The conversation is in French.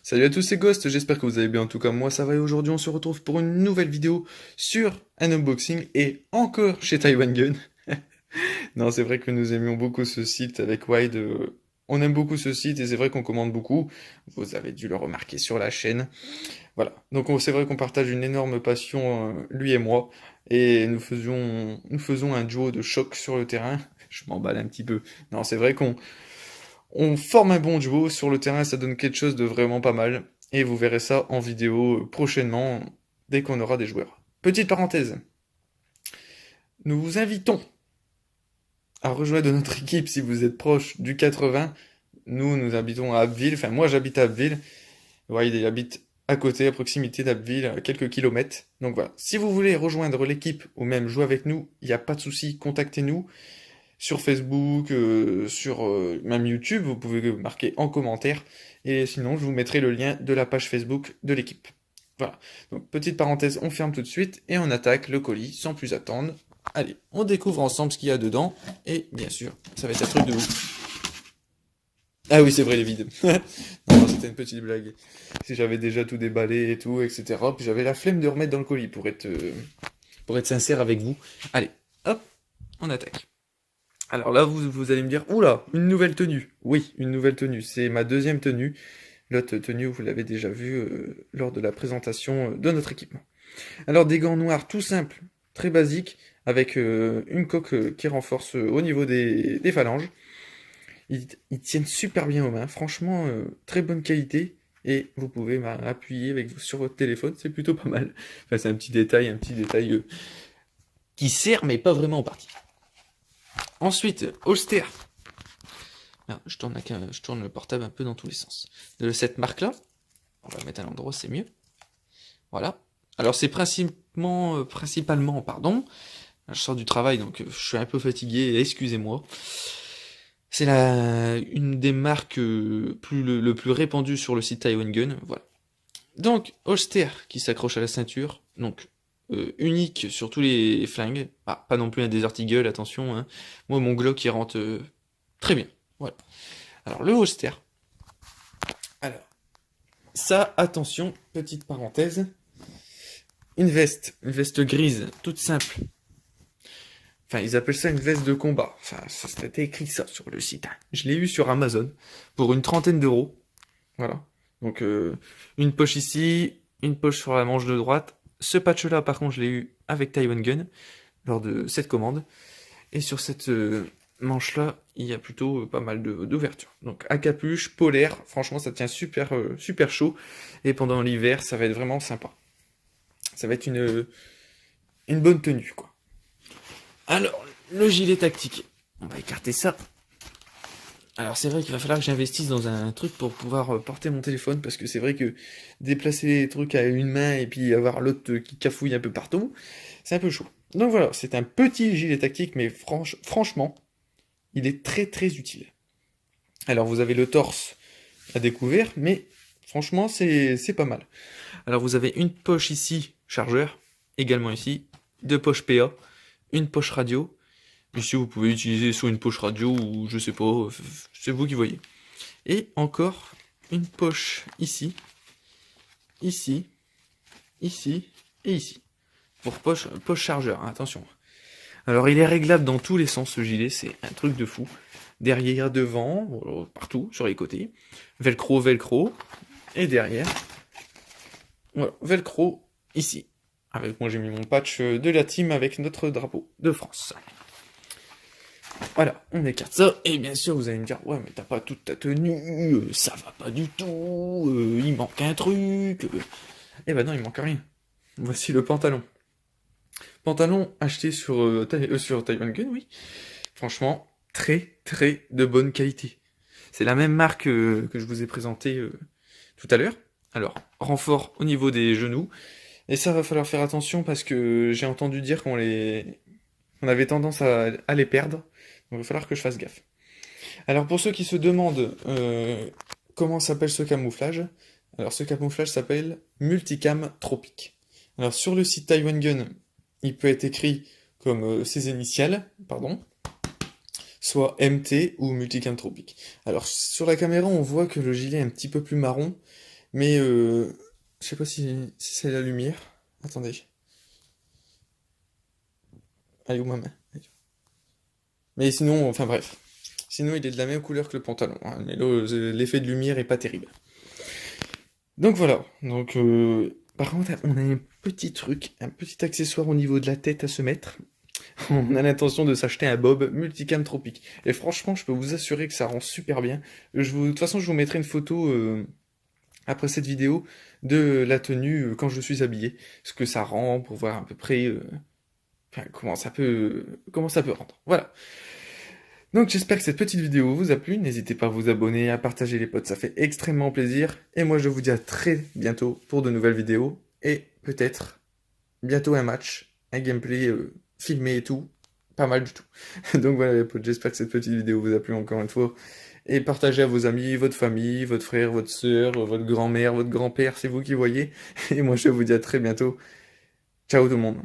Salut à tous, c'est Ghost, j'espère que vous allez bien, en tout cas moi ça va et aujourd'hui on se retrouve pour une nouvelle vidéo sur un unboxing et encore chez Taiwan Gun. Non, c'est vrai que nous aimions beaucoup ce site avec Wide, on aime beaucoup ce site et c'est vrai qu'on commande beaucoup, vous avez dû le remarquer sur la chaîne. Voilà, donc c'est vrai qu'on partage une énorme passion, lui et moi, et nous faisons un duo de choc sur le terrain. Je m'emballe un petit peu. Non, c'est vrai qu'on forme un bon duo sur le terrain, ça donne quelque chose de vraiment pas mal. Et vous verrez ça en vidéo prochainement, dès qu'on aura des joueurs. Petite parenthèse, nous vous invitons à rejoindre notre équipe si vous êtes proche du 80. Nous habitons à Abbeville, enfin moi j'habite à Abbeville. Ouais, il habite à côté, à proximité d'Abbeville, à quelques kilomètres. Donc voilà, si vous voulez rejoindre l'équipe ou même jouer avec nous, il n'y a pas de souci, contactez-nous sur Facebook, sur même YouTube, vous pouvez marquer en commentaire, et sinon je vous mettrai le lien de la page Facebook de l'équipe. Voilà, donc petite parenthèse, on ferme tout de suite, et on attaque le colis sans plus attendre. Allez, on découvre ensemble ce qu'il y a dedans, et bien sûr, ça va être un truc de ouf. Ah oui, c'est vrai, il est vide. Non, c'était une petite blague. Si j'avais déjà tout déballé et tout, etc. Puis j'avais la flemme de remettre dans le colis pour être sincère avec vous. Allez, hop, on attaque. Alors là, vous allez me dire, oula, une nouvelle tenue. Oui, une nouvelle tenue. C'est ma deuxième tenue. L'autre tenue, vous l'avez déjà vue lors de la présentation de notre équipement. Alors des gants noirs tout simples, très basiques, avec une coque qui renforce au niveau des phalanges. Ils tiennent super bien aux mains, franchement, très bonne qualité. Et vous pouvez appuyer sur votre téléphone, c'est plutôt pas mal. Enfin, c'est un petit détail qui sert, mais pas vraiment en partie. Ensuite, holster. Merde, je tourne le portable un peu dans tous les sens. De cette marque-là, on va le mettre à l'endroit, c'est mieux. Voilà. Alors c'est principalement, pardon, je sors du travail, donc je suis un peu fatigué, excusez-moi. C'est une des marques le plus répandues sur le site Taiwan Gun, voilà. Donc, holster qui s'accroche à la ceinture, donc unique sur tous les flingues. Ah, pas non plus un Desert Eagle, attention, hein. Moi, mon Glock, il rentre très bien, voilà. Alors, le holster. Alors, ça, attention, petite parenthèse. Une veste grise, toute simple. Enfin, ils appellent ça une veste de combat. Enfin, c'était écrit ça sur le site. Je l'ai eu sur Amazon pour une trentaine d'euros. Voilà. Donc, une poche ici, une poche sur la manche de droite. Ce patch-là, par contre, je l'ai eu avec Taiwan Gun lors de cette commande. Et sur cette manche-là, il y a plutôt pas mal d'ouverture. Donc, à capuche, polaire. Franchement, ça tient super chaud. Et pendant l'hiver, ça va être vraiment sympa. Ça va être une bonne tenue, quoi. Alors, le gilet tactique. On va écarter ça. Alors c'est vrai qu'il va falloir que j'investisse dans un truc pour pouvoir porter mon téléphone, parce que c'est vrai que déplacer les trucs à une main et puis avoir l'autre qui cafouille un peu partout, c'est un peu chaud. Donc voilà, c'est un petit gilet tactique, mais franchement, il est très utile. Alors vous avez le torse à découvert, mais franchement c'est pas mal. Alors vous avez une poche ici, chargeur, également ici, deux poches PA, une poche radio. Ici vous pouvez utiliser soit une poche radio ou je sais pas, c'est vous qui voyez. Et encore une poche ici, ici, ici et ici. Pour poche chargeur, hein, attention. Alors il est réglable dans tous les sens ce gilet, c'est un truc de fou. Derrière, devant, partout, sur les côtés. Velcro. Et derrière, voilà, velcro ici. Avec moi j'ai mis mon patch de la team avec notre drapeau de France. Voilà, on écarte ça, et bien sûr vous allez me dire, ouais mais t'as pas toute ta tenue, ça va pas du tout, il manque un truc. Eh ben non, il manque rien. Voici le pantalon. Pantalon acheté sur Taiwan Gun, oui. Franchement, très de bonne qualité. C'est la même marque que je vous ai présenté tout à l'heure. Alors, renfort au niveau des genoux. Et ça va falloir faire attention parce que j'ai entendu dire qu'on avait tendance à les perdre. Donc il va falloir que je fasse gaffe. Alors pour ceux qui se demandent comment s'appelle ce camouflage, alors ce camouflage s'appelle Multicam Tropique. Alors sur le site Taiwan Gun, il peut être écrit comme ses initiales, pardon, soit MT ou Multicam Tropique. Alors sur la caméra, on voit que le gilet est un petit peu plus marron, Mais je sais pas si c'est la lumière. Attendez. Allez, où ma main? Mais sinon, enfin bref. Sinon, il est de la même couleur que le pantalon, hein. Mais là, l'effet de lumière est pas terrible. Donc voilà. Donc, par contre, on a un petit truc, un petit accessoire au niveau de la tête à se mettre. On a l'intention de s'acheter un bob multicam tropique. Et franchement, je peux vous assurer que ça rend super bien. De toute façon, je vous mettrai une photo après cette vidéo de la tenue quand je suis habillé. Ce que ça rend pour voir à peu près enfin, comment ça peut rendre. Voilà. Donc j'espère que cette petite vidéo vous a plu. N'hésitez pas à vous abonner, à partager les potes, ça fait extrêmement plaisir. Et moi, je vous dis à très bientôt pour de nouvelles vidéos. Et peut-être bientôt un match, un gameplay filmé et tout. Pas mal du tout. Donc voilà les potes, j'espère que cette petite vidéo vous a plu encore une fois. Et partagez à vos amis, votre famille, votre frère, votre soeur, votre grand-mère, votre grand-père, c'est vous qui voyez. Et moi je vous dis à très bientôt. Ciao tout le monde.